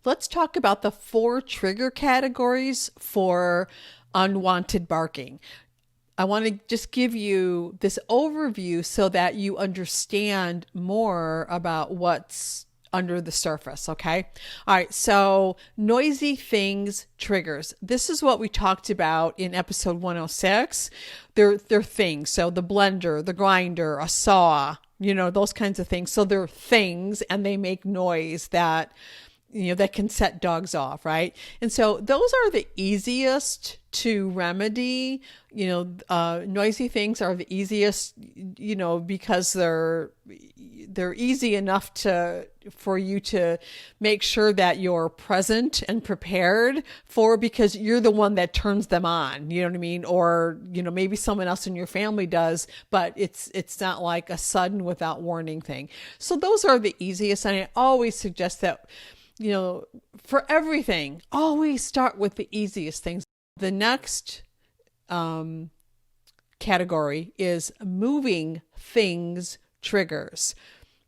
Let's talk about the 4 trigger categories for unwanted barking. I want to just give you this overview so that you understand more about what's under the surface, okay? All right, so noisy things triggers. This is what we talked about in episode 106. They're things. So the blender, the grinder, a saw, those kinds of things. So they're things and they make noise that can set dogs off, right? And so those are the easiest to remedy. Noisy things are the easiest, because they're easy enough for you to make sure that you're present and prepared for, because you're the one that turns them on, you know what I mean? Or, maybe someone else in your family does, but it's not like a sudden without warning thing. So those are the easiest. And I always suggest that, for everything, always start with the easiest things. The next category is moving things triggers.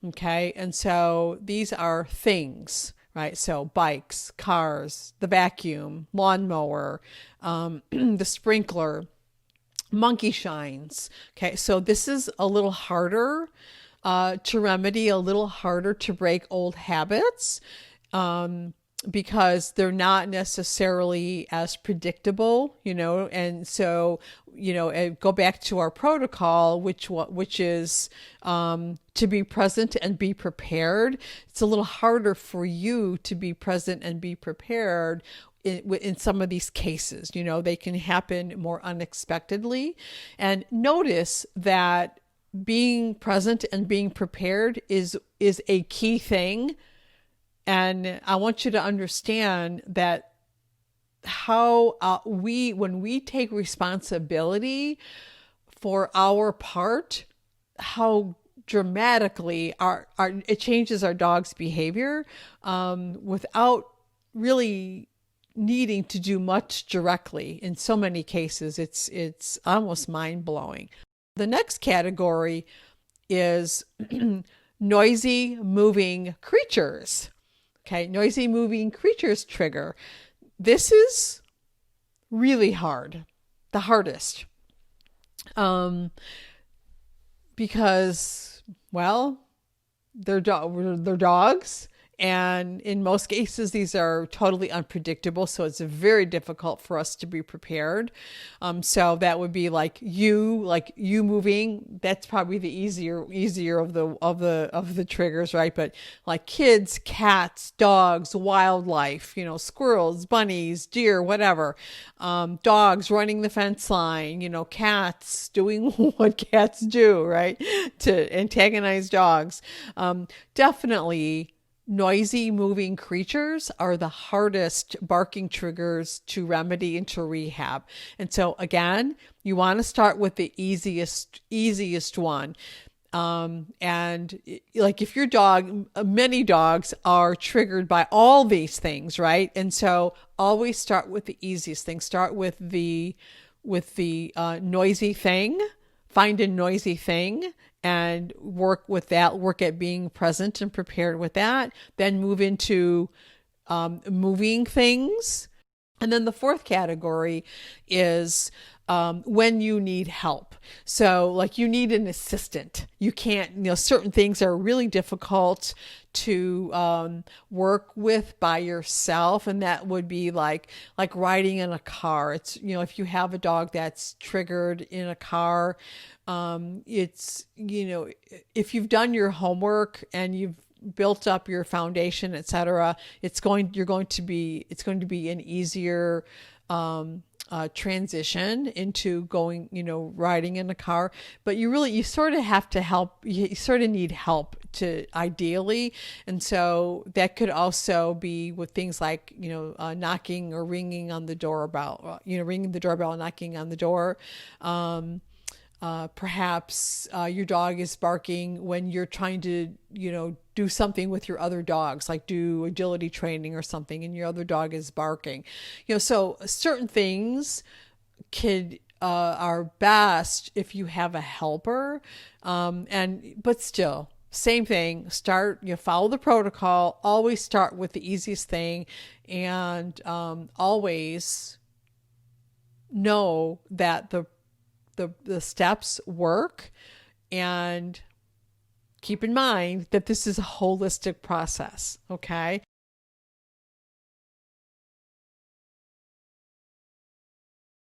Okay. And so these are things, right? So bikes, cars, the vacuum, lawnmower, the sprinkler, monkey shines. Okay. So this is a little harder to remedy, a little harder to break old habits. Because they're not necessarily as predictable, and so, go back to our protocol, which is, to be present and be prepared. It's a little harder for you to be present and be prepared in some of these cases. They can happen more unexpectedly, and notice that being present and being prepared is a key thing. And I want you to understand that how when we take responsibility for our part, how dramatically it changes our dog's behavior, without really needing to do much directly. In so many cases, it's almost mind blowing. The next category is noisy moving creatures. Okay, noisy moving creatures trigger. This is really hard, the hardest, because, well, they're dogs. And in most cases, these are totally unpredictable. So it's very difficult for us to be prepared. So that would be like you moving. That's probably the easier of the triggers, right? But like kids, cats, dogs, wildlife, squirrels, bunnies, deer, whatever. Dogs running the fence line, cats doing what cats do, right? To antagonize dogs. Definitely noisy moving creatures are the hardest barking triggers to remedy and to rehab. And so again, you want to start with the easiest one. And like if your dog, many dogs are triggered by all these things, right? And so always start with the easiest thing. Start with the noisy thing. Find a noisy thing and work with that, work at being present and prepared with that. Then move into moving things. And then the 4th category is when you need help. So like you need an assistant. You can't, certain things are really difficult to work with by yourself. And that would be like riding in a car. It's, if you have a dog that's triggered in a car, it's, if you've done your homework and you've built up your foundation, etc., it's going to be an easier, transition into going, riding in a car. But you sort of have to help, you sort of need help to ideally. And so that could also be with things like, knocking or ringing on the doorbell, ringing the doorbell and knocking on the door. Perhaps your dog is barking when you're trying to, do something with your other dogs, like do agility training or something, and your other dog is barking. So certain things are best if you have a helper, but still, same thing. Start, follow the protocol. Always start with the easiest thing, and always know that the steps work, and keep in mind that this is a holistic process. Okay.